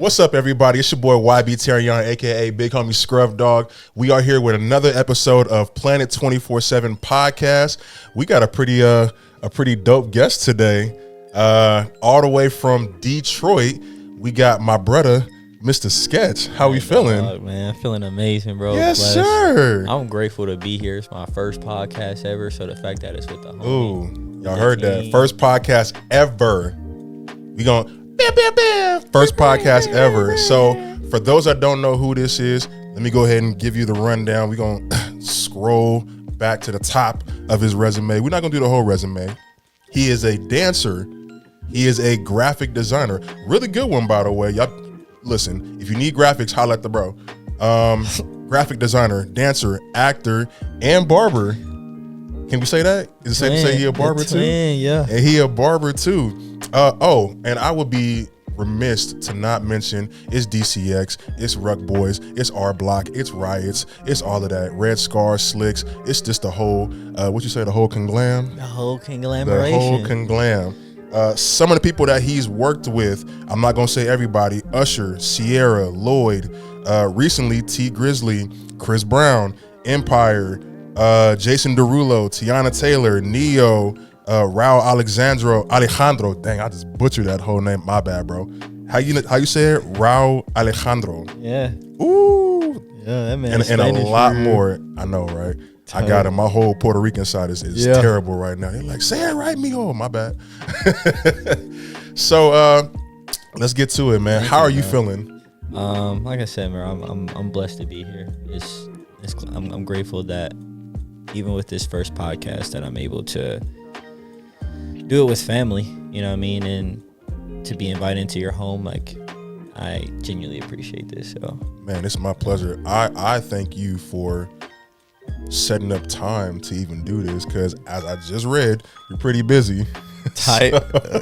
What's up, everybody? It's your boy YB Terrion, aka Big Homie Scruff Dog. We are here with another episode of Planet 24/7 podcast. We got a pretty dope guest today, all the way from Detroit. We got my brother, Mr. Skvtch. How we feeling? Man, feeling amazing, bro. Yes, sir. I'm grateful to be here. It's my first podcast ever, so the fact that it's with the homie. Ooh, y'all heard that? First podcast ever. We gonna first podcast ever. So for those that don't know who this is, let me go ahead and give you the rundown. We're gonna scroll back to the top of his resume. We're not gonna do the whole resume. He is a dancer. He is a graphic designer. Really good one, by the way. Y'all listen, if you need graphics, holla at the bro. Graphic designer, dancer, actor, and barber. Can we say that? Is it safe to say he a barber too? Yeah. And he a barber too. And I would be remiss to not mention it's DCX, it's Ruck Boys, it's R Block, it's Riots, it's all of that. Red Scar, Slicks, it's just the whole, the whole conglam? The whole conglomeration. The whole conglam. Some of the people that he's worked with, I'm not going to say everybody, Usher, Sierra, Lloyd, recently T Grizzly, Chris Brown, Empire, Jason Derulo, Tiana Taylor, Neo, Raul Alejandro. Dang, I just butchered that whole name. My bad, bro. How you say it? Raul Alejandro. Yeah. Ooh. Yeah, that man. And a lot more. I know, right? I got it. My whole Puerto Rican side is terrible right now. They're like, say it right, mijo. My bad. So let's get to it, man. How are you feeling? Like I said, man, I'm blessed to be here. I'm grateful that even with this first podcast that I'm able to do it with family, you know what I mean, and to be invited into your home, like, I genuinely appreciate this. So, man, it's my pleasure. I thank you for setting up time to even do this, because as I just read, you're pretty busy. Tight.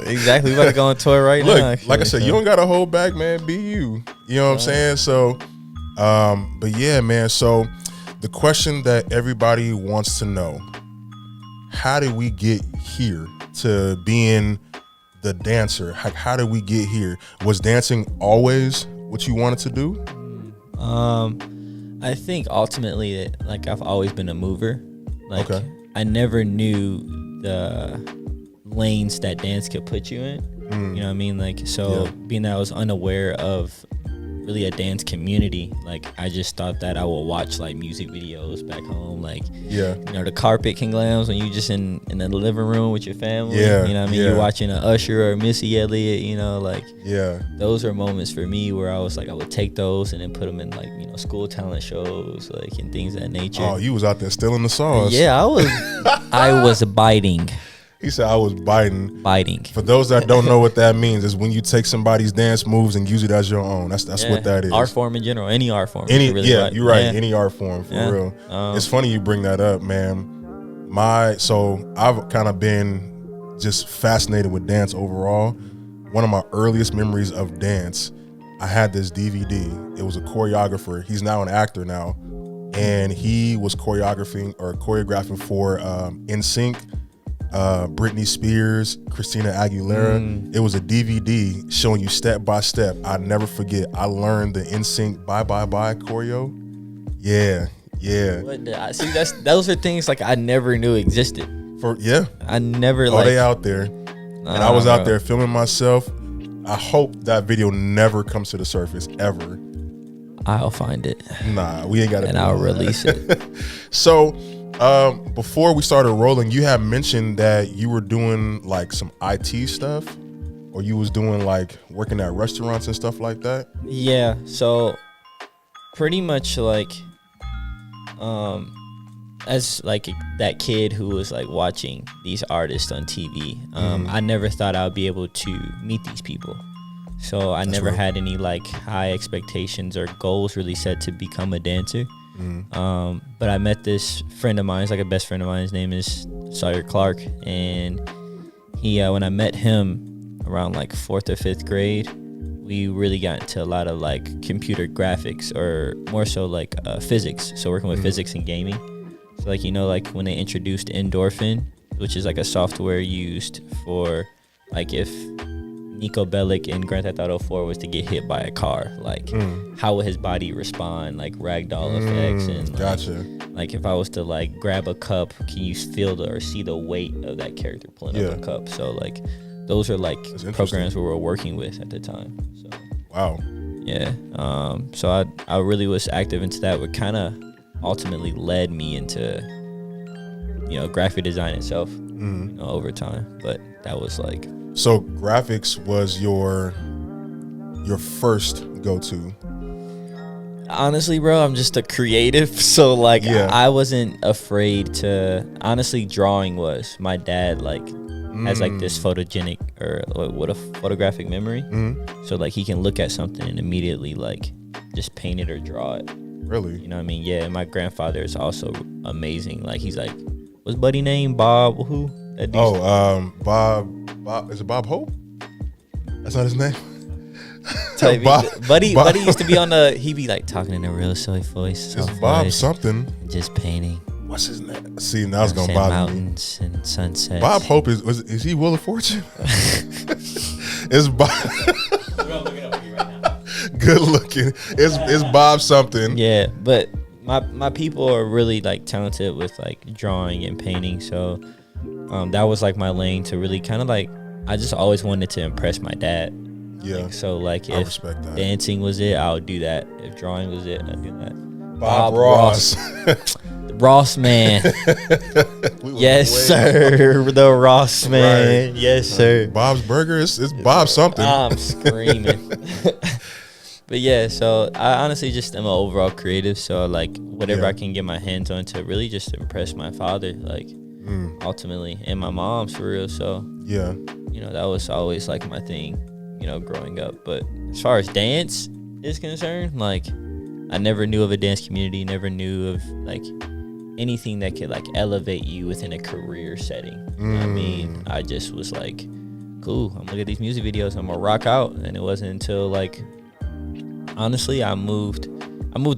Exactly. We about to go on tour right now. Actually, like I said, you don't got to hold back, man. Be you. You know what I'm saying? So, but yeah, man. So the question that everybody wants to know, how did we get here to being the dancer? How did we get here? Was dancing always what you wanted to do? I think ultimately that, like, I've always been a mover. Like, I never knew the lanes that dance could put you in. You know what I mean? Like, so being that I was unaware of really a dance community, like, I just thought that I would watch like music videos back home, like, you know, the carpet conglams when you just in the living room with your family, you know what I mean, you're watching a Usher or Missy Elliott, you know, like, those are moments for me where I was like, I would take those and then put them in, like, you know, school talent shows, like, and things of that nature. Oh, you was out there stealing the sauce. I was biting. He said I was biting. For those that don't know what that means, is when you take somebody's dance moves and use it as your own. That's what that is. Art form in general, any art form. You're right. Any art form, for real. It's funny you bring that up, man. So I've kind of been just fascinated with dance overall. One of my earliest memories of dance, I had this DVD. It was a choreographer. He's now an actor now, and he was choreographing for NSYNC. Britney Spears, Christina Aguilera. It was a DVD showing you step by step. I never forget. I learned the NSYNC Bye Bye Bye choreo. Yeah. See, those are things like I never knew existed. I never they out there, and I was out there filming myself. I hope that video never comes to the surface ever. I'll find it. Nah, we ain't got it, and I'll release it. So. Before we started rolling, you had mentioned that you were doing like some IT stuff, or you was doing like working at restaurants and stuff like that. Yeah. So pretty much like, as like that kid who was like watching these artists on TV, I never thought I would be able to meet these people. So I never had any like high expectations or goals really set to become a dancer. But I met this friend of mine. He's like a best friend of mine. His name is Sawyer Clark, and he when I met him around like 4th or 5th grade, we really got into a lot of like computer graphics, or more so like physics. So working with physics and gaming. So like, you know, like when they introduced Endorphin, which is like a software used for like if Nico Bellic in Grand Theft Auto 4 was to get hit by a car. Like, how would his body respond? Like ragdoll effects and like, gotcha. Like if I was to like grab a cup, can you feel or see the weight of that character pulling up a cup? So like those are like programs we were working with at the time. So wow. Yeah. So I really was active into that, what kind of ultimately led me into, you know, graphic design itself, you know, over time. But that was like, so graphics was your first go-to. Honestly, bro, I'm just a creative. So like I wasn't afraid to, honestly, drawing was, my dad like has like this photogenic or what a photographic memory. So like he can look at something and immediately like just paint it or draw it. Really? You know what I mean? Yeah. And my grandfather is also amazing. Like he's like, what's buddy name? Bob who? Bob, is it Bob Hope? That's not his name. Buddy used to be on the, he be like talking in a real silly voice. It's Bob voice, something. just painting. What's his name? See, now it's gonna bother mountains me. And sunsets. Bob Hope is he Wheel of Fortune? It's Bob. Good looking. It's Bob something. Yeah, but my people are really like talented with like drawing and painting. So that was like my lane to really kind of like, I just always wanted to impress my dad. Yeah. Like, so like if dancing was it, I would do that. If drawing was it, I'd do that. Bob Ross. Ross man. Yes, sir. The Ross man. Right. Yes, sir. Bob's Burger. It's Bob something. I'm screaming. But yeah, so I honestly just am an overall creative. So like whatever I can get my hands on to really just impress my father, like ultimately, and my mom for real. So yeah, you know, that was always like my thing, you know, growing up. But as far as dance is concerned, like I never knew of a dance community, never knew of like anything that could like elevate you within a career setting. You know what I mean? I just was like, cool, I'm looking at these music videos, I'm gonna rock out. And it wasn't until like, honestly, I moved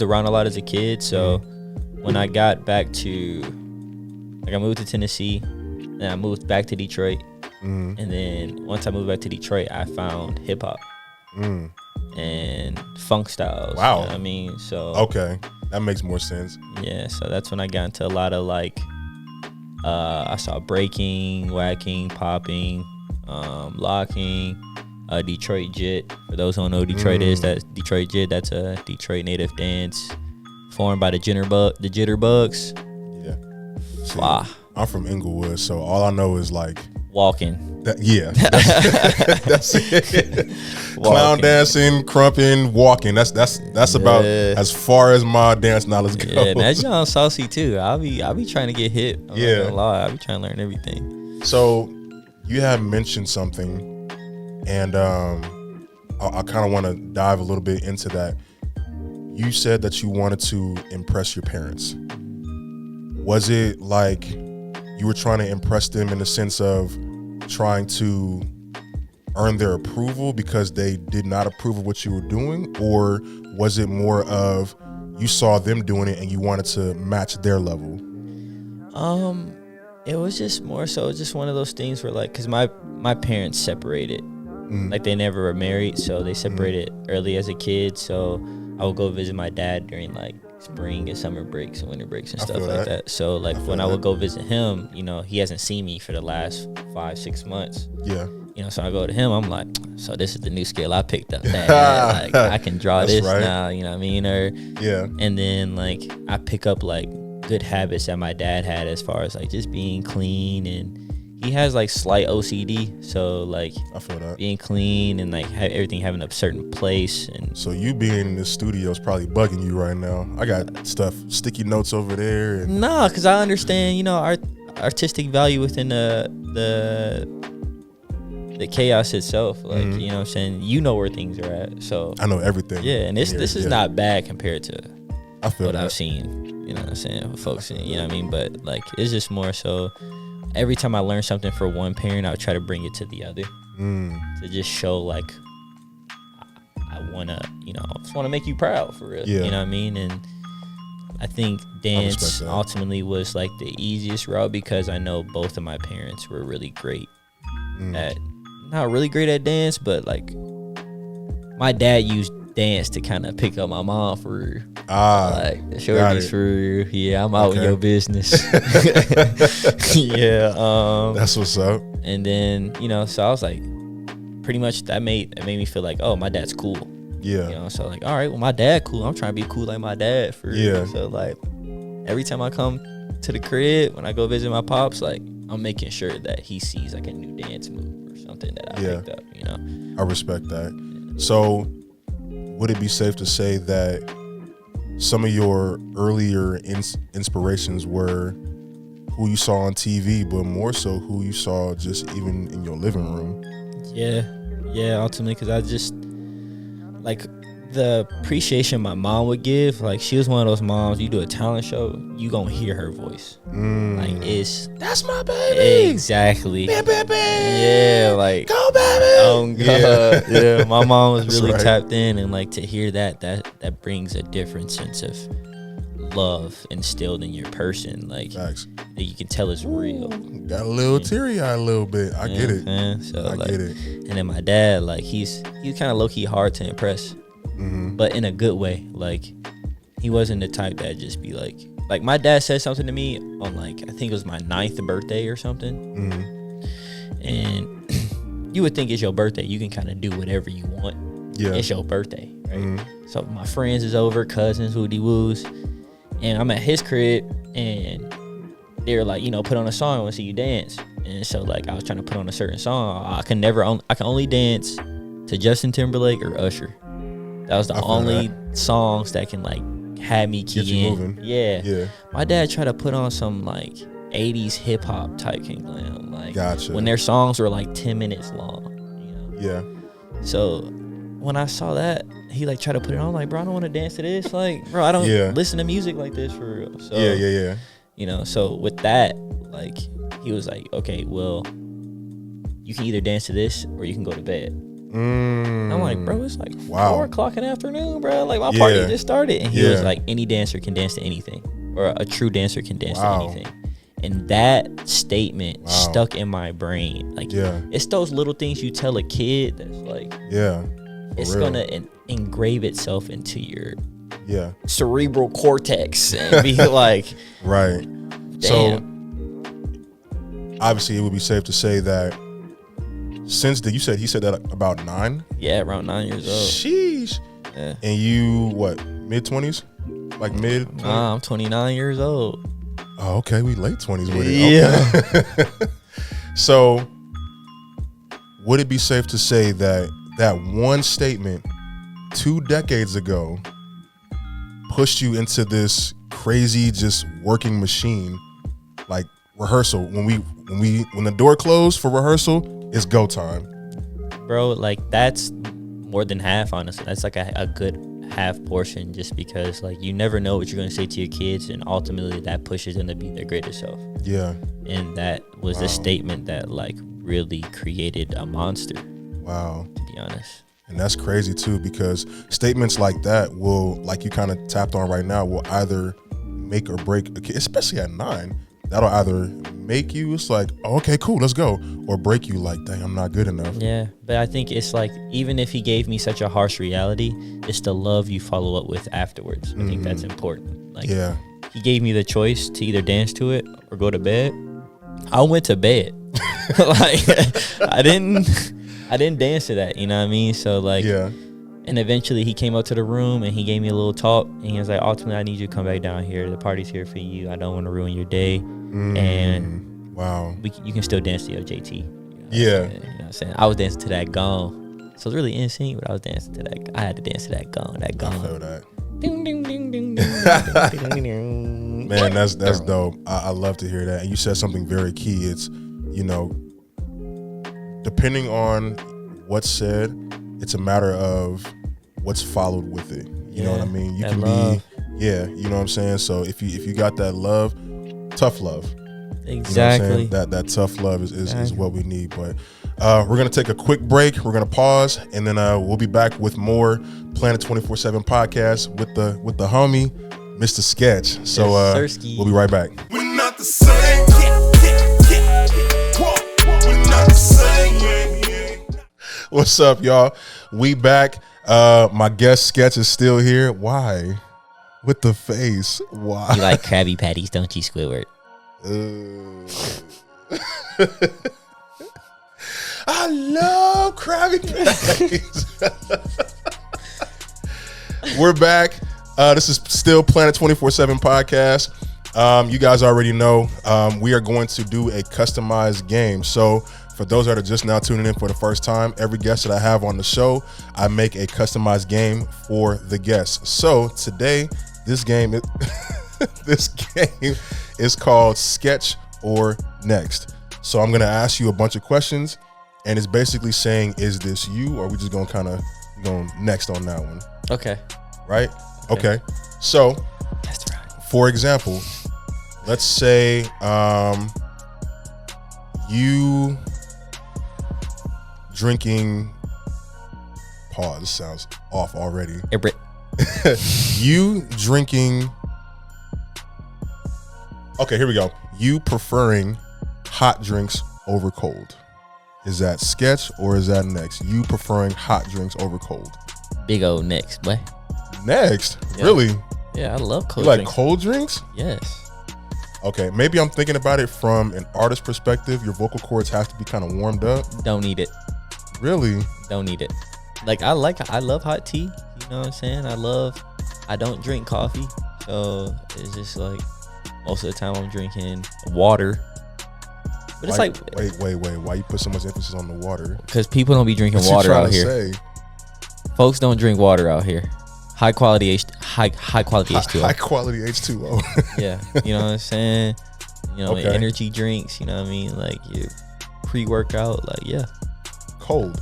around a lot as a kid. So when I got back to, like I moved to Tennessee, then I moved back to Detroit. And then once I moved back to Detroit, I found hip hop and funk styles. Wow. You know what I mean? So okay, that makes more sense. Yeah, so that's when I got into a lot of like, I saw breaking, whacking, popping, locking, Detroit Jit. For those who don't know what Detroit is, that's Detroit Jit. That's a Detroit native dance formed by the Jitterbugs. Yeah. See, wow. I'm from Inglewood, so all I know is like walking. That's it. Clown dancing, crumping, walking. That's about as far as my dance knowledge goes. Yeah, that's John saucy too. I'll be trying to get hit. I'm not gonna lie. I'll be trying to learn everything. So you have mentioned something, and I kind of want to dive a little bit into that. You said that you wanted to impress your parents. Was it like you were trying to impress them in the sense of trying to earn their approval because they did not approve of what you were doing? Or was it more of you saw them doing it and you wanted to match their level? It was just more so just one of those things where like, cause my parents separated, like they never were married. So they separated early as a kid. So I would go visit my dad during like spring and summer breaks and winter breaks and stuff like that. So like when I would go visit him, you know, he hasn't seen me for the last 5-6 months. Yeah. You know, so I go to him, I'm like, so this is the new skill I picked up. Like I can draw this now, you know what I mean? Or and then like I pick up like good habits that my dad had as far as like just being clean, and he has like slight OCD, so like I feel that being clean and like everything having a certain place. And so you being in the studio is probably bugging you right now. I got stuff, sticky notes over there. And nah, because I understand, you know, our artistic value within the chaos itself. Like, you know what I'm saying? You know where things are at. So I know everything. Yeah, and this is not bad compared to what I've seen. You know what I'm saying? With folks, you know what I mean? But like, it's just more so every time I learn something for one parent, I would try to bring it to the other to just show like I wanna, you know, just wanna make you proud for real. You know what I mean? And I think dance ultimately was like the easiest route because I know both of my parents were really great at not really great at dance, but like my dad used dance to kind of pick up my mom for like the shorties for I'm out in your business. That's what's up. And then so I was like, pretty much that made me feel like, oh, my dad's cool. So like, all right, well, my dad cool, I'm trying to be cool like my dad for real. So like every time I come to the crib, when I go visit my pops, like I'm making sure that he sees like a new dance move or something that I picked up. I respect that. So would it be safe to say that some of your earlier inspirations were who you saw on TV, but more so who you saw just even in your living room? Yeah, ultimately, because I just like the appreciation my mom would give. Like, she was one of those moms, you do a talent show, you gonna hear her voice. Like, that's my baby. Exactly. Yeah, like, go baby. Oh God. Yeah, my mom was really tapped in, and like to hear that brings a different sense of love instilled in your person. Like, you can tell it's real. Got a little teary-eyed a little bit. I get it. So I get it. And then my dad, like, he's kind of low-key hard to impress, but in a good way. Like, he wasn't the type that just be like my dad said something to me on, like, I think it was my 9th birthday or something. And you would think it's your birthday, you can kind of do whatever you want. It's your birthday, right? So my friends is over, cousins, woody woos, and I'm at his crib, and they're like, put on a song, I want to see you dance. And so like I was trying to put on a certain song. I can only dance to Justin Timberlake or Usher. That was the only songs that can like have me key in. Moving. Yeah. My dad tried to put on some like 80s hip hop type King Glam, like when their songs were like 10 minutes long. So when I saw that, he like tried to put it on, like, bro, I don't want to dance to this. Like, bro, I don't listen to music like this for real. So so with that, like, he was like, okay, well, you can either dance to this or you can go to bed. I'm like, bro, it's like 4 o'clock in the afternoon, bro. Like, my party just started. And he was like, any dancer can dance to anything, or a true dancer can dance to anything. And that statement stuck in my brain. Like, it's those little things you tell a kid that's like, it's going to engrave itself into your cerebral cortex and be like, damn. So obviously it would be safe to say that since he said that about 9? Yeah, around 9 years old. Sheesh. Yeah. And you, what, mid-20s? Like mid? Nah, I'm 29 years old. Oh, okay. We late 20s with it. Okay. So would it be safe to say that one statement 2 decades ago pushed you into this crazy just working machine, like rehearsal? When the door closed for rehearsal, it's go time, bro. Like, that's more than half, honestly. That's like a good half portion, just because like you never know what you're going to say to your kids, and ultimately that pushes them to be their greatest self. And that was a statement that like really created a monster. To be honest. And that's crazy too, because statements like that will, like you kind of tapped on right now, will either make or break a kid, especially at 9. That'll either make you, it's like, oh, okay, cool, let's go, or break you, like, dang, I'm not good enough. Yeah, but I think it's like, even if he gave me such a harsh reality, it's the love you follow up with afterwards. I think that's important. Like, he gave me the choice to either dance to it or go to bed. I went to bed. Like, I didn't dance to that, you know what I mean? So like, and eventually he came up to the room and he gave me a little talk, and he was like, ultimately, I need you to come back down here. The party's here for you. I don't want to ruin your day. And you can still dance to your JT. You know what I'm saying? I was dancing to that gong. So it's really insane, but I was dancing to that. I had to dance to that gong. I feel that. Ding, ding, ding, ding, ding, ding, ding. Man, that's dope. I love to hear that. And you said something very key. It's, depending on what's said, it's a matter of what's followed with it. You know what I mean? You can love. You know what I'm saying? So if you got that love, tough love. Exactly. You know that tough love is what we need. But we're gonna take a quick break. We're gonna pause, and then we'll be back with more Planet 24/7 podcast with the homie, Mr. Skvtch. So we'll be right back. We're not the same. We're not the same. What's up, y'all? We back. My guest Sketch is still here. Why? With the face. Why? You like Krabby Patties, don't you, Squidward? I love Krabby Patties. We're back. This is still Planet 24/7 podcast. You guys already know we are going to do a customized game. So for those that are just now tuning in for the first time, every guest that I have on the show, I make a customized game for the guests. So today, this game is called Sketch or Next. So I'm going to ask you a bunch of questions, and it's basically saying, is this you, or are we just going to kind of go next on that one? Okay. Right? Okay. So, that's right. For example, let's say you drinking. Pause. This sounds off already. You drinking. Okay, here we go. You preferring hot drinks over cold. Is that sketch or is that next? You preferring hot drinks over cold. Big old next, boy. Next? Yeah. Really? Yeah, I love cold drinks. You drinks. like cold drinks? Yes. Okay, maybe I'm thinking about it from an artist perspective. Your vocal cords have to be kind of warmed up. Don't need it. Really? Don't need it. Like I love hot tea. You know what I'm saying? I don't drink coffee. So it's just like most of the time I'm drinking water. But it's like wait. Why you put so much emphasis on the water? Because people don't be drinking water out here. Folks don't drink water out here. High quality H2O. High quality H2O. Yeah, you know what I'm saying? You know, Okay. energy drinks, you know what I mean? Like your pre-workout, like yeah. Cold.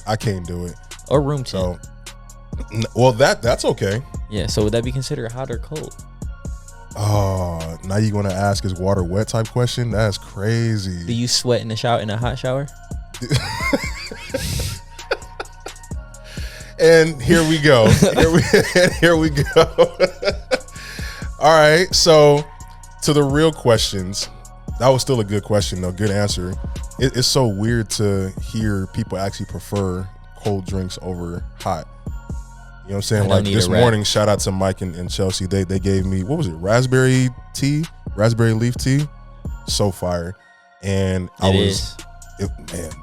I can't do it. Or room temp. So, well, that's okay. Yeah, so would that be considered hot or cold? Oh, now you're gonna ask, is water wet type question? That's crazy. Do you sweat in a hot shower? And here we go. Here we go. All right. So to the real questions, that was still a good question though. Good answer. It's so weird to hear people actually prefer cold drinks over hot. You know what I'm saying? Like this morning, shout out to Mike and Chelsea. They gave me, what was it? Raspberry leaf tea. So fire. And man,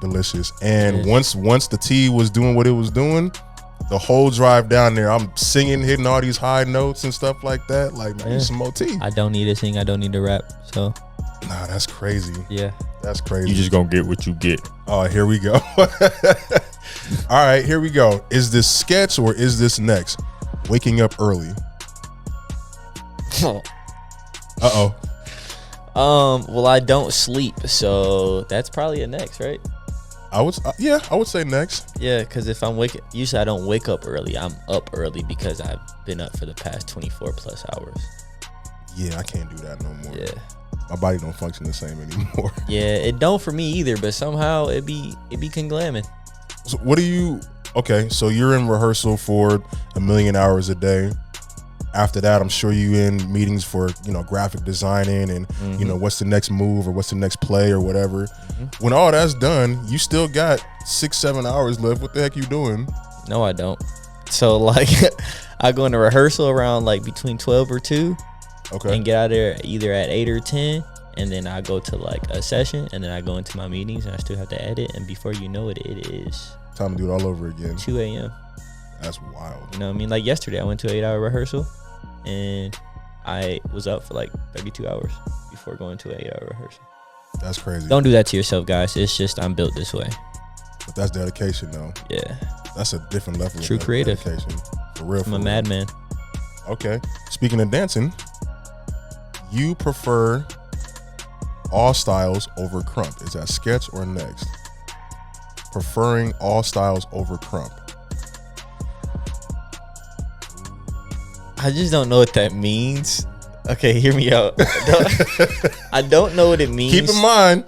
delicious. And once the tea was doing what it was doing, the whole drive down there, I'm singing, hitting all these high notes and stuff like that. Like, man, some more tea. I don't need to sing. I don't need to rap. So, nah, that's crazy. Yeah, that's crazy. You just gonna get what you get. Oh, here we go. All right, here we go. Is this sketch or is this next? Waking up early. Well, I don't sleep, so that's probably a next, right? I would say next. Yeah, because if I'm usually I don't wake up early. I'm up early because I've been up for the past 24 plus hours. Yeah, I can't do that no more. Yeah, my body don't function the same anymore. Yeah, it don't for me either. But somehow it be conglamming. So what do you? Okay, so you're in rehearsal for 1 million hours a day. After that, I'm sure you in meetings for, graphic designing and, what's the next move or what's the next play or whatever. Mm-hmm. When all that's done, you still got 6-7 hours left. What the heck you doing? No, I don't. So like I go into rehearsal around like between 12 or 2. Okay. And get out of there either at 8 or 10. And then I go to like a session and then I go into my meetings and I still have to edit. And before you know it, it is time to do it all over again. 2 a.m. That's wild. You know what I mean? Like yesterday, I went to an 8-hour rehearsal. And I was up for like 32 hours before going to an 8-hour rehearsal. That's crazy. Don't do that to yourself, guys. It's just I'm built this way. But that's dedication, though. Yeah. That's a different level True of creative. Dedication. For real. I'm a madman. Okay. Speaking of dancing, you prefer all styles over crump. Is that sketch or next? Preferring all styles over crump. I just don't know what that means. Okay, hear me out. I don't know what it means. Keep in mind,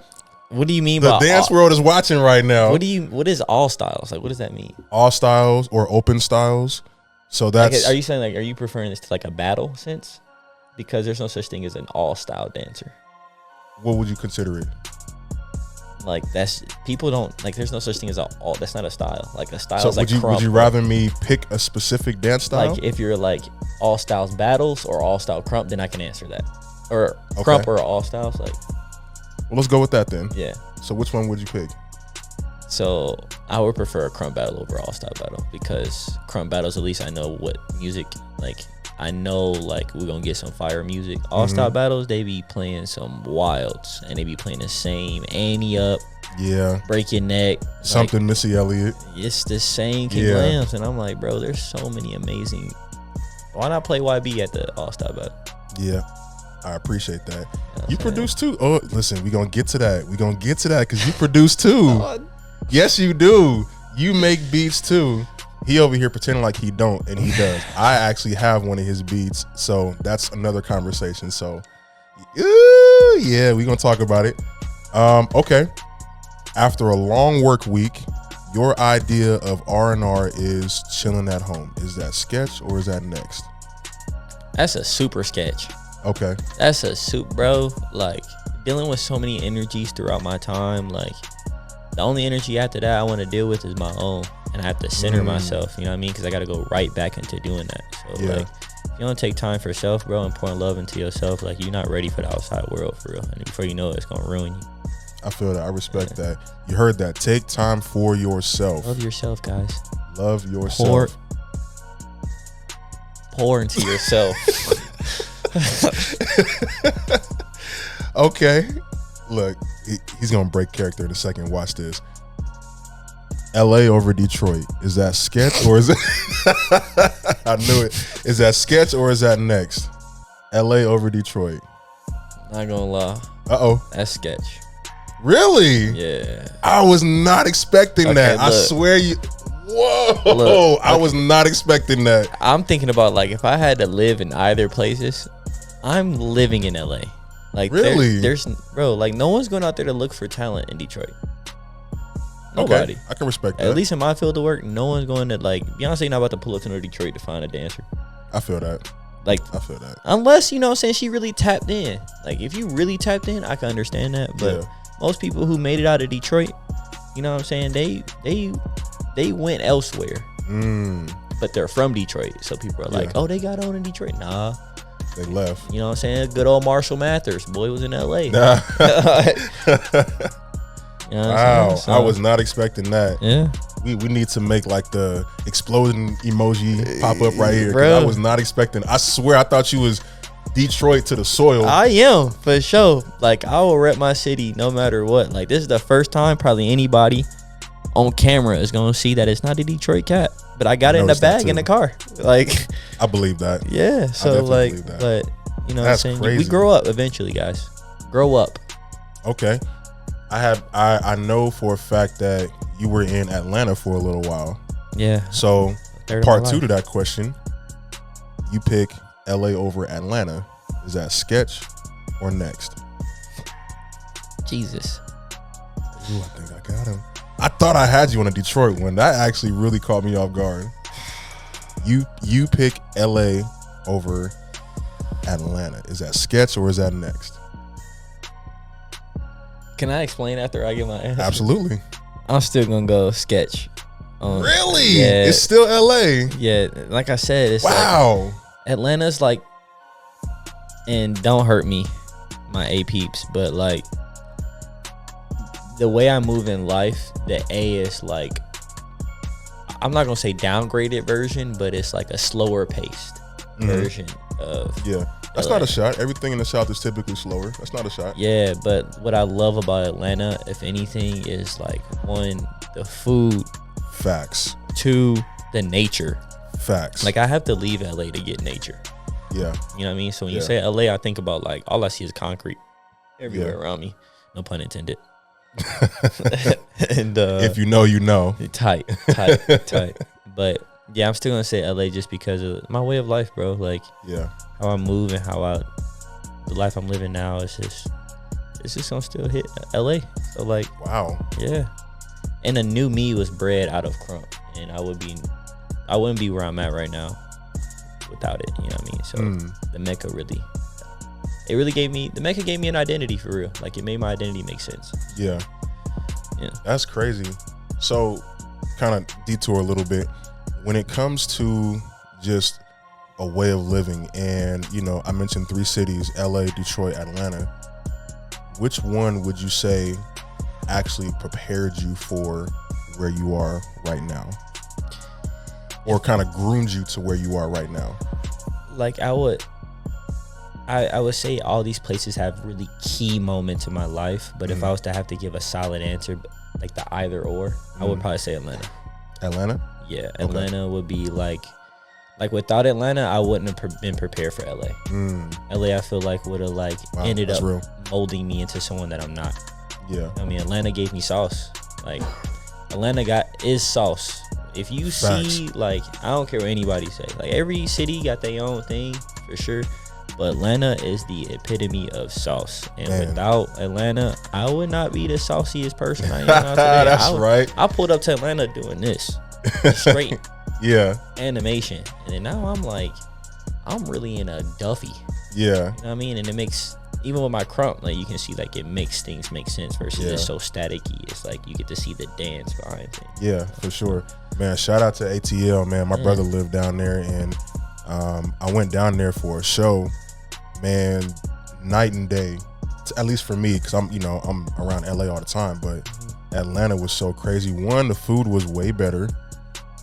what do you mean by the dance world is watching right now? What is all styles? Like, what does that mean? All styles or open styles. So that's. Like, are you saying like, are you preferring this to like a battle sense? Because there's no such thing as an all style dancer. What would you consider it? Like that's people don't like. There's no such thing as all. That's not a style. Like a style So is like crump. would you rather me pick a specific dance style? Like if you're like all styles battles or all style crump, then I can answer that. Or crump or all styles. Like, well, let's go with that then. Yeah. So which one would you pick? So I would prefer a crump battle over all style battle, because crump battles, at least I know what music, like I know like we're gonna get some fire music. All style battles, they be playing some wilds, and they be playing the same Annie up, break your neck, something like, Missy Elliott. It's the same King Lambs, and I'm like, bro, there's so many amazing. Why not play YB at the all style battle? Yeah, I appreciate that. You produce too. Oh, listen, we gonna get to that. We gonna get to that because you produce too. Yes, you do. You make beats too. He over here pretending like he don't, and he does. I actually have one of his beats, so that's another conversation. So, yeah, we gonna talk about it. Okay. After a long work week, your idea of R&R is chilling at home. Is that sketch or is that next? That's a super sketch. Okay. That's a soup, bro. Like dealing with so many energies throughout my time, like the only energy after that I want to deal with is my own. And I have to center myself, you know what I mean? Because I got to go right back into doing that. So, like, if you don't take time for yourself, bro, and pouring love into yourself, like, you're not ready for the outside world, for real. And before you know it, it's going to ruin you. I feel that. I respect that. You heard that. Take time for yourself. Love yourself, guys. Love yourself. Pour into yourself. Okay. Look, he's going to break character in a second. Watch this. LA over Detroit. Is that sketch or is it? I knew it. Is that sketch or is that next? LA over Detroit. Not gonna lie. That's sketch. Really? Yeah. I was not expecting that. I swear you. Whoa. Look, I was not expecting that. I'm thinking about, like, if I had to live in either places, I'm living in LA. Like, really? There's bro, like, no one's going out there to look for talent in Detroit. Nobody. Okay, I can respect that. At least in my field of work, no one's going to, like, Beyonce not about to pull up to North Detroit to find a dancer. I feel that. Like, I feel that. Unless, you know what I'm saying, she really tapped in. Like, if you really tapped in, I can understand that. But most people who made it out of Detroit, you know what I'm saying, they went elsewhere. But they're from Detroit. So people are like, oh, they got on in Detroit. Nah. They left. You know what I'm saying? Good old Marshall Mathers. Boy was in L.A. Nah. You know wow, so, I was not expecting that. Yeah, we need to make like the exploding emoji pop up right here. Bro. I was not expecting. I swear, I thought you was Detroit to the soil. I am for sure. Like, I will rep my city no matter what. Like, this is the first time probably anybody on camera is gonna see that it's not a Detroit cat. But I got it in the bag in the car. Like, I believe that. Yeah. So like, but you know what I'm saying? Crazy. We grow up eventually, guys. Grow up. Okay. I know for a fact that you were in Atlanta for a little while. Yeah. So part 2 to that question, you pick LA over Atlanta. Is that sketch or next? Jesus. Ooh, I think I got him. I thought I had you on a Detroit one. That actually really caught me off guard. You pick LA over Atlanta. Is that sketch or is that next? Can I explain after I get my answer? Absolutely. I'm still gonna go sketch. Really? Yeah, it's still LA. Yeah, like I said, it's wow. Like, Atlanta's like, and don't hurt me, my A peeps, but like the way I move in life, the A is like, I'm not gonna say downgraded version, but it's like a slower paced version of That's not a shot. Everything in the South is typically slower. That's not a shot. Yeah, but what I love about Atlanta, if anything, is like 1, the food. Facts. 2, the nature. Facts. Like, I have to leave LA to get nature. Yeah. You know what I mean? So when you say LA, I think about, like, all I see is concrete everywhere around me. No pun intended. And if you know, you know. Tight. But yeah, I'm still gonna say LA just because of my way of life, bro. Like, how I move and the life I'm living now is just gonna still hit LA. So like, wow, yeah. And a new me was bred out of crump, and I wouldn't be where I'm at right now without it. You know what I mean? So the Mecca the Mecca gave me an identity for real. Like, it made my identity make sense. Yeah. Yeah, that's crazy. So, kind of detour a little bit when it comes to just a way of living, and I mentioned 3 cities: LA, Detroit, Atlanta. Which one would you say actually prepared you for where you are right now, or kind of groomed you to where you are right now? Like I would say all these places have really key moments in my life, but if I was to have to give a solid answer, like the either or, I would probably say Atlanta. Atlanta? Yeah, Atlanta would be like without Atlanta, I wouldn't have been prepared for LA. LA, I feel like would have ended up molding me into someone that I'm not. Yeah. I mean, Atlanta gave me sauce. Like Atlanta is sauce. If you see, I don't care what anybody say. Like every city got their own thing for sure, but Atlanta is the epitome of sauce. And without Atlanta, I would not be the sauciest person I am now today. That's right. I pulled up to Atlanta doing this straight. Yeah. Animation, and then now I'm really in a Duffy. Yeah. You know what I mean? And it makes, even with my crump, you can see it makes things make sense versus it's so staticky. It's you get to see the dance behind things. Yeah, for sure. Man, shout out to ATL, man. My brother lived down there, and I went down there for a show. Man, night and day, at least for me, because I'm around LA all the time, but Atlanta was so crazy. One, the food was way better,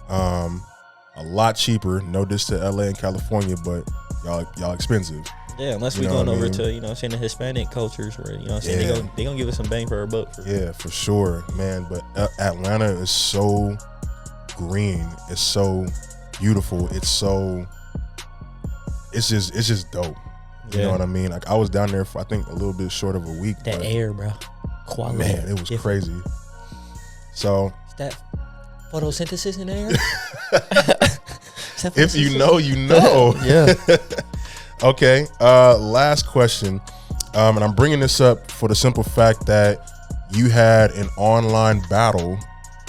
a lot cheaper. No diss to LA and California, but y'all expensive. Yeah, unless we're going over to the Hispanic cultures where they gonna give us some bang for our buck. For sure, man. But Atlanta is so green. It's so beautiful. It's just dope. You know what I mean? I was down there for I think a little bit short of a week. That air, bro. Quality. Man, it was crazy. So is that photosynthesis in the air? If you know, you know. Yeah. Okay. Last question, and I'm bringing this up for the simple fact that you had an online battle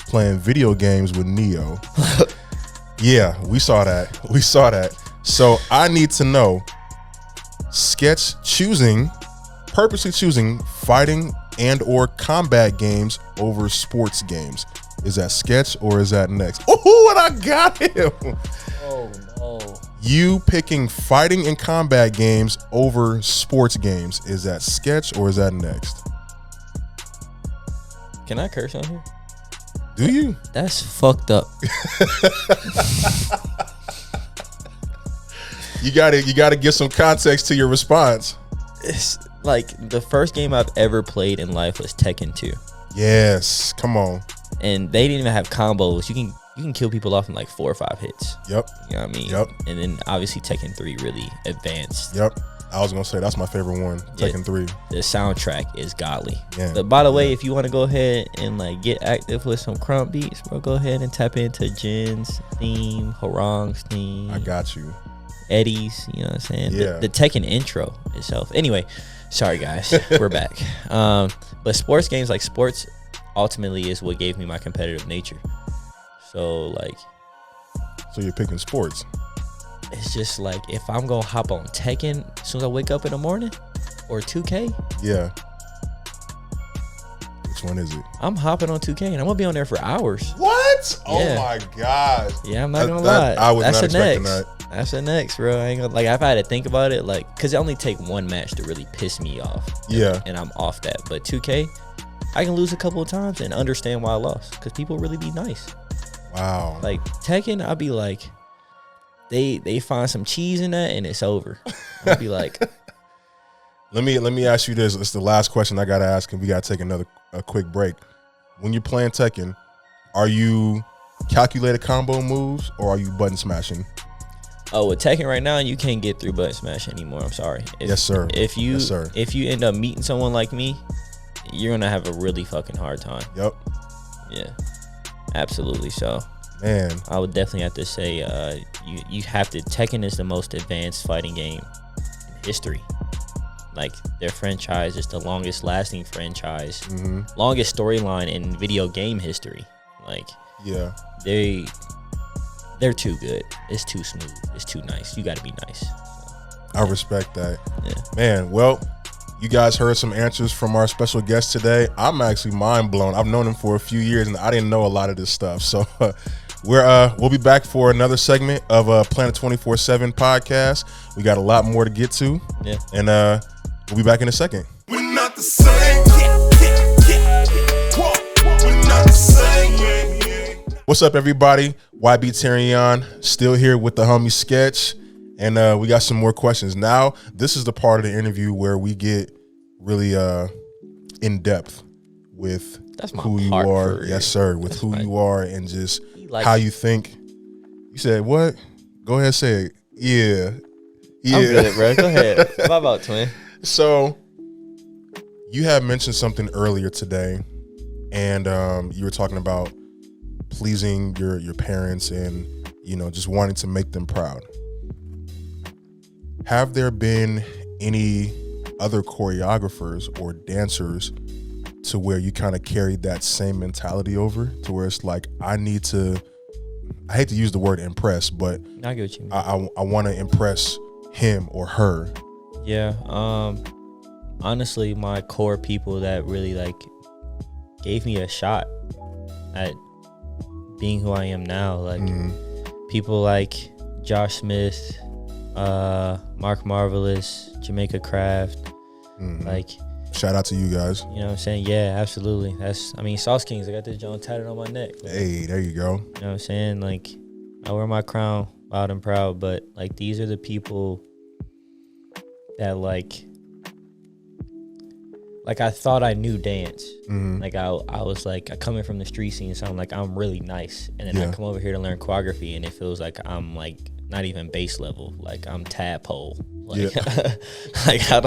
playing video games with Neo. Yeah, we saw that. So I need to know, Skvtch purposely choosing fighting and or combat games over sports games. Is that Skvtch or is that next? Oh, and I got him. Oh no. You picking fighting and combat games over sports games. Is that Skvtch or is that next? Can I curse on here? Do you? That's fucked up. You gotta give some context to your response. It's the first game I've ever played in life was Tekken 2. Yes, come on. And they didn't even have combos. You can kill people off in 4 or 5 hits. Yep. You know what I mean? Yep. And then obviously Tekken 3 really advanced. Yep. I was gonna say that's my favorite one. Tekken 3. The soundtrack is godly. Yeah. But by the way, if you want to go ahead and get active with some crump beats, bro, go ahead and tap into Jin's theme, Harang's theme. I got you. Eddie's, you know what I'm saying? Yeah. The Tekken intro itself. Anyway, sorry guys, we're back. But sports games, sports ultimately is what gave me my competitive nature. So you're picking sports. It's just if I'm gonna hop on Tekken as soon as I wake up in the morning, or 2K. Yeah. Which one is it? I'm hopping on 2K and I'm gonna be on there for hours. What? Yeah. Oh my god. Yeah, I'm not gonna lie. I was not expecting that. That's the next, bro. I ain't gonna I've had to think about it, because it only take one match to really piss me off. Yeah. And I'm off that. But 2K, I can lose a couple of times and understand why I lost, because people really be nice. Wow. Tekken, I'll be they find some cheese in that and it's over. I'll be let me ask you this. It's the last question I gotta ask, and we gotta take a quick break. When you're playing Tekken, are you calculated combo moves or are you button smashing? Oh, with Tekken right now, you can't get through button smash anymore. I'm sorry. Yes, sir. If you end up meeting someone like me, you're gonna have a really fucking hard time. Yep. Yeah. Absolutely. So, man, I would definitely have to say you have to. Tekken is the most advanced fighting game in history. Their franchise is the longest lasting franchise, longest storyline in video game history. Yeah, they're too good. It's too smooth. It's too nice. You got to be nice. I respect that. Yeah. Man, well, You guys heard some answers from our special guest today. I'm actually mind blown. I've known him for a few years and I didn't know a lot of this stuff. So we'll be back for another segment of Planet 24/7 podcast. We got a lot more to get to. Yeah. And we'll be back in a second. We're not the same. We're not the same. What's up, everybody? YB Terrion, still here with the homie Skvtch. And we got some more questions. Now, this is the part of the interview where we get really in depth with who you are. Yes, sir. With who you are and just how you think. You said what? Go ahead, say it. Yeah. I'm good, bro. Go ahead. How about, twin? So, you had mentioned something earlier today, and you were talking about pleasing your parents and, you know, just wanting to make them proud. Have there been any other choreographers or dancers to where you kind of carried that same mentality over to where it's like, I hate to use the word impress, but I get what you mean. I want to impress him or her? Yeah. Honestly, my core people that really like gave me a shot at being who I am now, like people like Josh Smith, Mark Marvelous, Jamaica Craft, like shout out to you guys. You know what I'm saying? Yeah, absolutely. Sauce Kings, I got this joint tatted on my neck. Hey, there you go. You know what I'm saying? Like, I wear my crown loud and proud, but like these are the people that like I thought I knew dance. Like I was like, I coming from the street scene, so I'm like, I'm really nice. And then I come over here to learn choreography and it feels like I'm like not even base level. Like I'm tadpole. Like, like I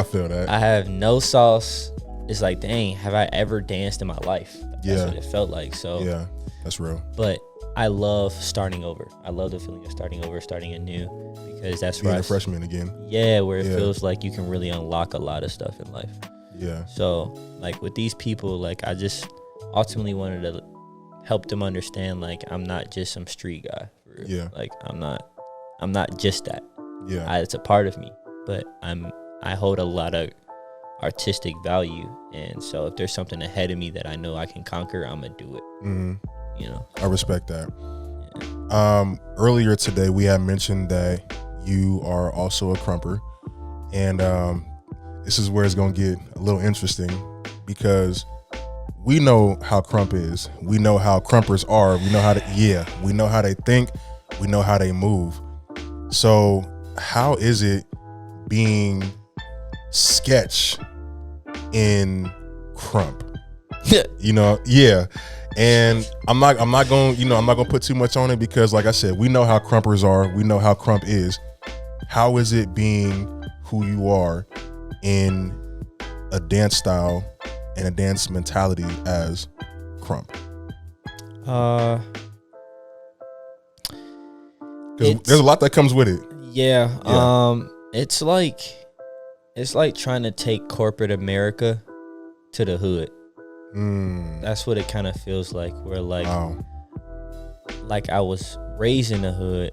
feel that. I have no sauce. It's like, dang, have I ever danced in my life? That's what it felt like. So yeah, that's real. But I love starting over. I love the feeling of starting over, starting anew, because that's being a freshman again. Yeah, where it feels like you can really unlock a lot of stuff in life. Yeah. So like with these people, like I just ultimately wanted to help them understand, like I'm not just some street guy. Yeah. Like I'm not just that. Yeah. It's a part of me, but I hold a lot of artistic value, and so if there's something ahead of me that I know I can conquer, I'm gonna do it. You know. I respect that. Yeah. Earlier today we had mentioned that you are also a crumper, and this is where it's gonna get a little interesting because we know how crump is. We know how crumpers are. We know how they think. We know how they move. So how is it being Skvtch in crump? You know, yeah. And I'm not gonna put too much on it because, like I said, we know how crumpers are. We know how crump is. How is it being who you are in a dance style and a dance mentality as crump? There's a lot that comes with it. Yeah. It's like trying to take corporate America to the hood. That's what it kind of feels like. Where like, like I was raised in the hood,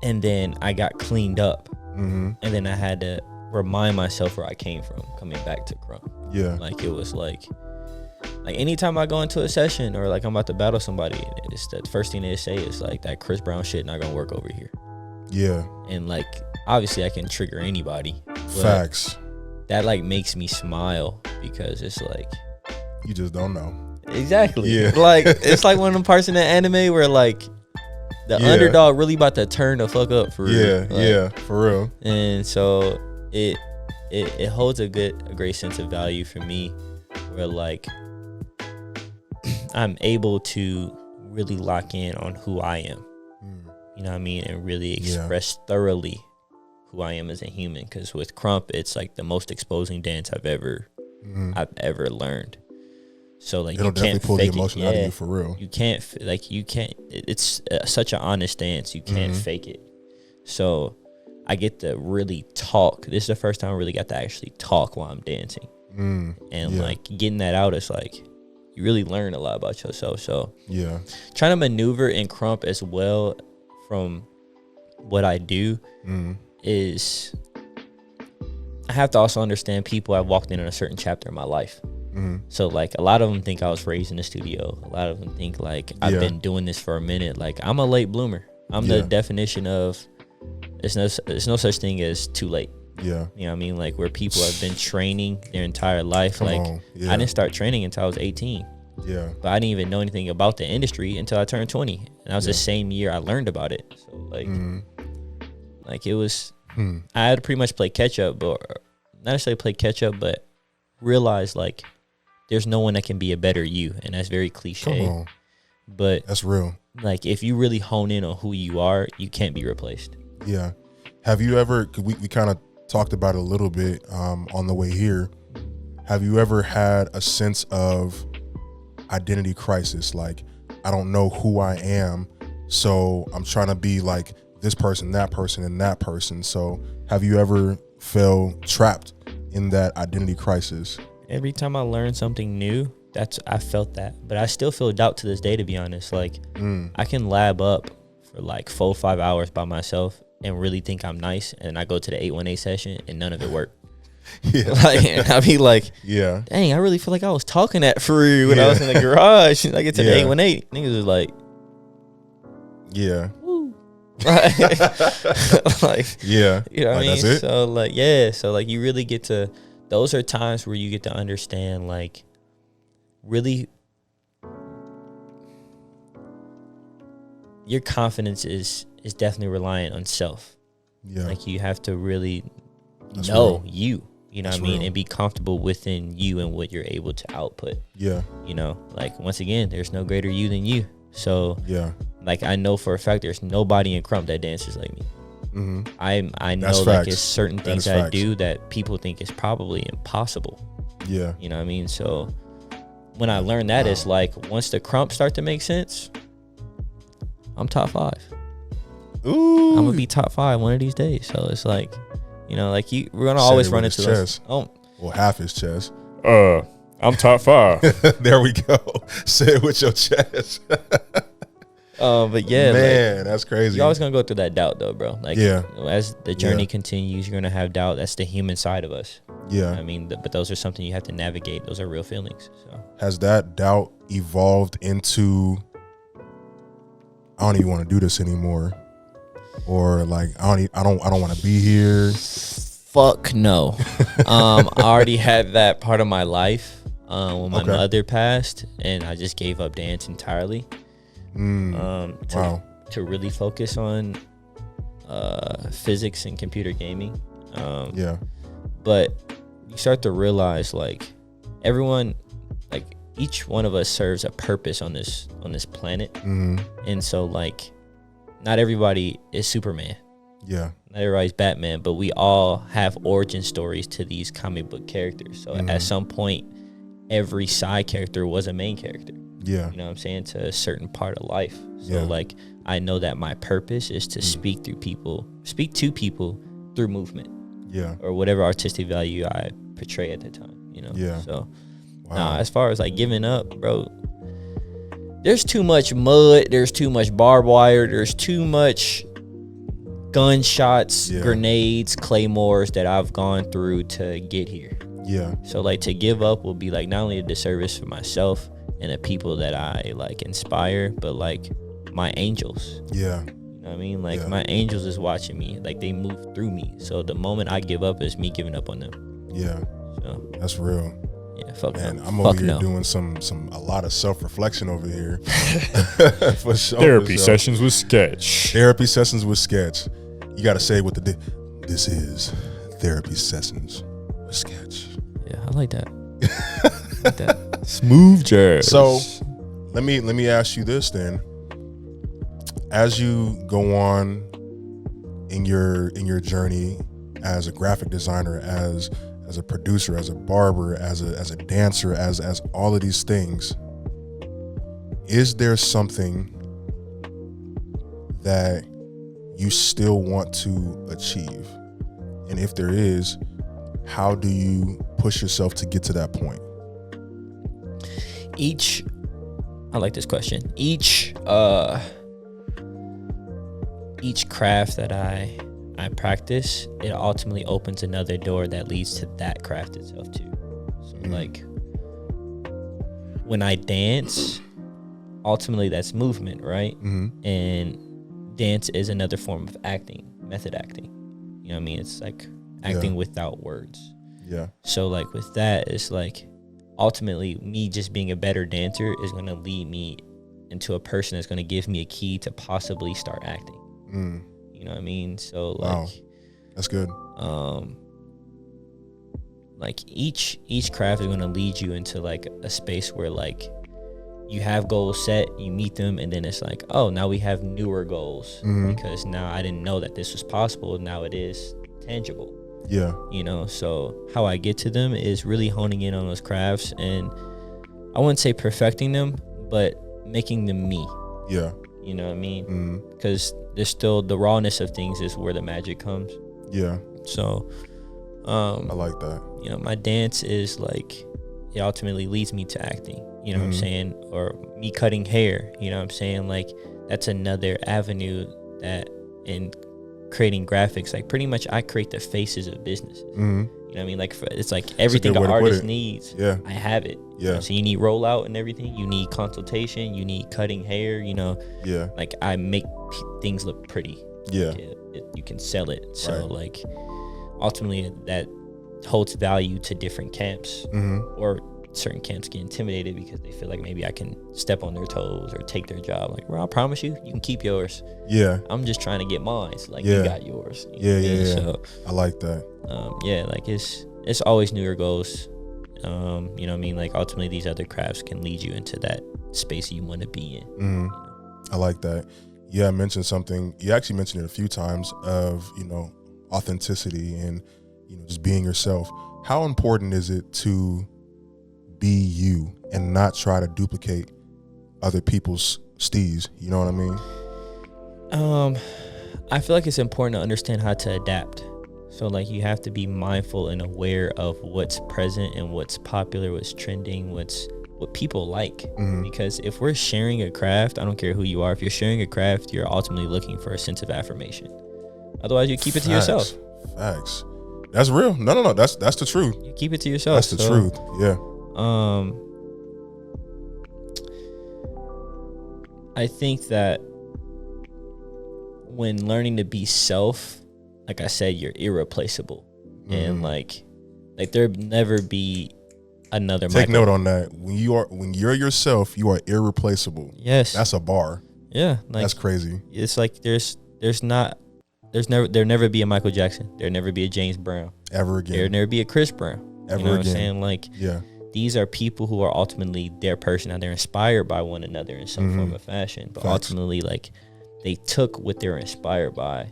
and then I got cleaned up, and then I had to remind myself where I came from coming back to crump. Yeah. Like it was like anytime I go into a session or like I'm about to battle somebody, it's the first thing they say is like, that Chris Brown shit not gonna work over here. Yeah. And like obviously I can trigger anybody. Facts. That like makes me smile because it's like, you just don't know. Exactly. Yeah. Like it's like one of them parts in the anime where like the underdog really about to turn the fuck up for real. Yeah, like, yeah, for real. And so it holds a great sense of value for me, where like I'm able to really lock in on who I am. You know what I mean? And really express thoroughly who I am as a human. Because with crump, it's like the most exposing dance I've ever learned. So like it'll definitely pull the emotion out of you for real. You can't it's such an honest dance. You can't fake it. So I get to really talk. This is the first time I really got to actually talk while I'm dancing. And like getting that out is like, you really learn a lot about yourself. So yeah, trying to maneuver in crump as well from what I do is, I have to also understand people have walked in a certain chapter of my life. So like a lot of them think I was raised in the studio. A lot of them think like I've been doing this for a minute. Like I'm a late bloomer. I'm the definition of there's no such thing as too late. Yeah. You know what I mean? Like where people have been training their entire life. I didn't start training until I was 18. Yeah. But I didn't even know anything about the industry until I turned 20. And that was the same year I learned about it. So like like it was I had to pretty much play catch up, but not necessarily play catch up, but realize like there's no one that can be a better you, and that's very cliche. Come on. But that's real. Like if you really hone in on who you are, you can't be replaced. Yeah. Have you ever? We kind of talked about it a little bit on the way here. Have you ever had a sense of identity crisis? Like I don't know who I am, so I'm trying to be like this person, that person, and that person. So have you ever felt trapped in that identity crisis? Every time I learn something new, I felt that, but I still feel doubt to this day, to be honest. Like I can lab up for like 4 or 5 hours by myself and really think I'm nice, and I go to the 818 session and none of it worked. Like, and I'll be like, dang, I really feel like I was talking that for you when I was in the garage. And I get to the 818, niggas was like, woo. Like, you know what I mean? So like, so like you really get to, those are times where you get to understand like really your confidence is definitely reliant on self. Like you have to really know you know what I mean, and be comfortable within you and what you're able to output. You know, like once again, there's no greater you than you. So like I know for a fact there's nobody in Crump that dances like me. I know That's like facts. it's certain things that I do that people think is probably impossible. You know what I mean? So when I learned that, it's like once the Crump start to make sense, I'm top 5. Ooh. I'm gonna be top 5 one of these days. So it's like, you know, like we're gonna always run into those. Well, half his chest. I'm top 5. There we go. Say it with your chest. But yeah, man, like, that's crazy. You're always gonna go through that doubt, though, bro. Like, as the journey continues, you're gonna have doubt. That's the human side of us. I mean, but those are something you have to navigate. Those are real feelings. So has that doubt evolved into I don't even want to do this anymore, or like I don't want to be here? Fuck no. I already had that part of my life when my mother passed, and I just gave up dance entirely. To really focus on physics and computer gaming. But you start to realize like everyone, like each one of us serves a purpose on this planet. And so like not everybody is Superman. Not everybody's Batman, but we all have origin stories to these comic book characters. So at some point every side character was a main character. You know what I'm saying? To a certain part of life. So like I know that my purpose is to speak to people through movement. Or whatever artistic value I portray at the time, you know? So as far as like giving up, bro, there's too much mud, there's too much barbed wire, there's too much gunshots, grenades, claymores that I've gone through to get here. So like to give up will be like not only a disservice for myself and the people that I like inspire, but like my angels. You know what I mean? Like my angels is watching me, like they move through me. So the moment I give up is me giving up on them. So that's real. Fuck man, no. I'm over here doing a lot of self-reflection over here. For sure. Therapy sessions with Skvtch. Therapy sessions with Skvtch. You got to say what this is. Therapy sessions with Skvtch. I like that. Smooth jazz. So let me ask you this then. As you go on in your journey as a graphic designer, as a producer, as a barber, as a dancer, as all of these things, is there something that you still want to achieve? And if there is, how do you push yourself to get to that point? I like this question. Each craft that I I practice, it ultimately opens another door that leads to that craft itself too. So like when I dance, ultimately that's movement, right? And dance is another form of acting, method acting. You know what I mean? It's like acting without words. Yeah. So like with that, it's like ultimately me just being a better dancer is going to lead me into a person that's going to give me a key to possibly start acting. You know what I mean? So like, wow, that's good. Like each craft is going to lead you into like a space where like you have goals set, you meet them, and then it's like, oh, now we have newer goals because now I didn't know that this was possible. Now it is tangible. Yeah. You know, so how I get to them is really honing in on those crafts, and I wouldn't say perfecting them, but making them me. Yeah. You know what I mean? Because there's still the rawness of things is where the magic comes. Yeah. So I like that. You know, my dance is like, it ultimately leads me to acting. You know what I'm saying? Or me cutting hair. You know what I'm saying? Like, that's another avenue that in creating graphics, like pretty much I create the faces of businesses. You know what I mean? Like it's like everything an artist needs. Yeah. I have it. Yeah. You know, so you need rollout and everything. You need consultation. You need cutting hair. You know. Yeah. Like I make things look pretty. Yeah. You can sell it. So like, ultimately that holds value to different camps, or certain camps get intimidated because they feel like maybe I can step on their toes or take their job. Like, well, I promise you can keep yours. Yeah. I'm just trying to get mine. So like, you got yours. Yeah. So I like that. Like it's always newer goals. You know what I mean? Like ultimately these other crafts can lead you into that space you want to be in. I like that. Yeah, I mentioned something. You actually mentioned it a few times of, you know, authenticity and, you know, just being yourself. How important is it to be you and not try to duplicate other people's steez? You know what I mean? I feel like it's important to understand how to adapt. So like you have to be mindful and aware of what's present and what's popular, what's trending, what people like. Because if we're sharing a craft, I don't care who you are, if you're sharing a craft, you're ultimately looking for a sense of affirmation. Otherwise you keep it to yourself. Facts. That's real. No. That's the truth. You keep it to yourself. That's the truth. Yeah. I think that when learning to be self, like I said, you're irreplaceable. And like there'll never be another Take note on that. When you're yourself, you are irreplaceable. Yes. That's a bar. Yeah. Like, that's crazy. It's like there'll never be a Michael Jackson. There'll never be a James Brown. Ever again. There'll never be a Chris Brown. Ever you know again. What I'm saying? Like, yeah. These are people who are ultimately their person, and they're inspired by one another in some form of fashion. But ultimately, like, they took what they're inspired by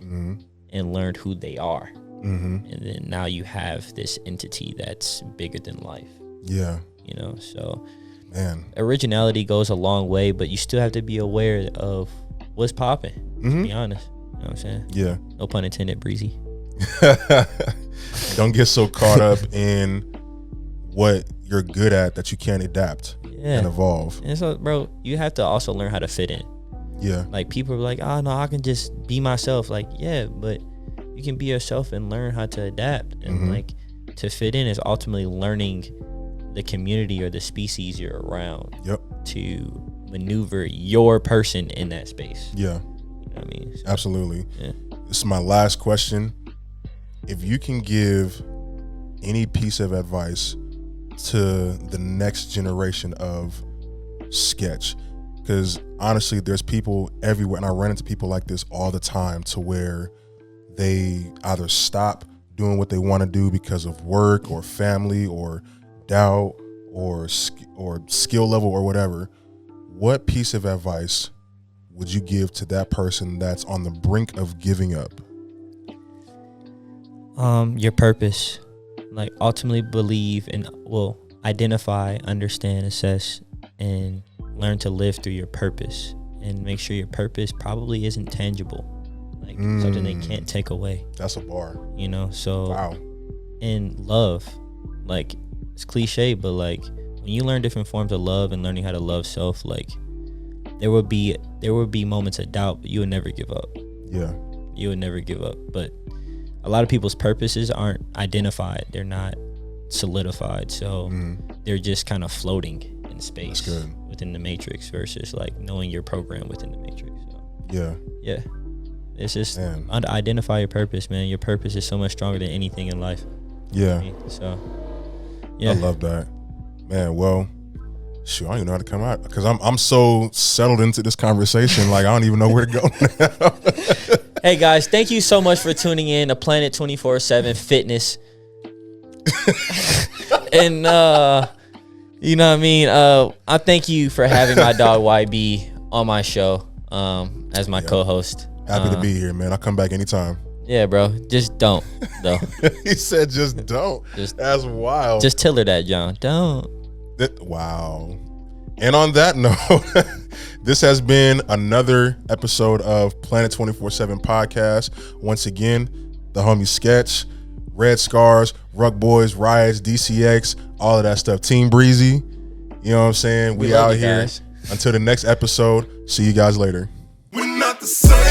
and learned who they are. And then now you have this entity that's bigger than life. Yeah. You know, so man, originality goes a long way, but you still have to be aware of what's popping, to be honest. You know what I'm saying? Yeah. No pun intended, Breezy. Don't get so caught up in what you're good at that you can't adapt and evolve. And so, bro, you have to also learn how to fit in. Yeah. Like, people are like, oh, no, I can just be myself. Like, yeah, but you can be yourself and learn how to adapt. And, like, to fit in is ultimately learning the community or the species you're around. Yep. To maneuver your person in that space. Yeah. You know what I mean? So, absolutely. Yeah. This is my last question. If you can give any piece of advice to the next generation of sketch, because honestly there's people everywhere, and I run into people like this all the time, to where they either stop doing what they want to do because of work or family or doubt or skill level or whatever. What piece of advice would you give to that person that's on the brink of giving up? Your purpose. Like, ultimately believe in, identify, understand, assess, and learn to live through your purpose, and make sure your purpose probably isn't tangible, like something they can't take away. That's a bar. You know, so wow. And love, like, it's cliche, but like when you learn different forms of love and learning how to love self, like there will be moments of doubt, but you would never give up. Yeah. You would never give up. But a lot of people's purposes aren't identified. They're not solidified. So they're just kind of floating in space within the matrix versus like knowing your program within the matrix. So, yeah. It's just identify your purpose, man. Your purpose is so much stronger than anything in life. Yeah. So, yeah. I love that, man. Well, shoot, I don't even know how to come out because I'm so settled into this conversation. Like I don't even know where to go now. Hey guys, thank you so much for tuning in to Planet 24/7 Fitness. And you know what I mean? I thank you for having my dog YB on my show as my co-host. Happy to be here, man. I'll come back anytime. Yeah, bro. Just don't, though. He said just don't. That's wild. Just tell her that, John. Don't. Wow. And on that note, this has been another episode of Planet 24/7 Podcast. Once again, the homie Sketch, Red Scars, Ruck Boys, Riots, DCX, all of that stuff. Team Breezy. You know what I'm saying? We out here. Until the next episode. See you guys later. We're not the same.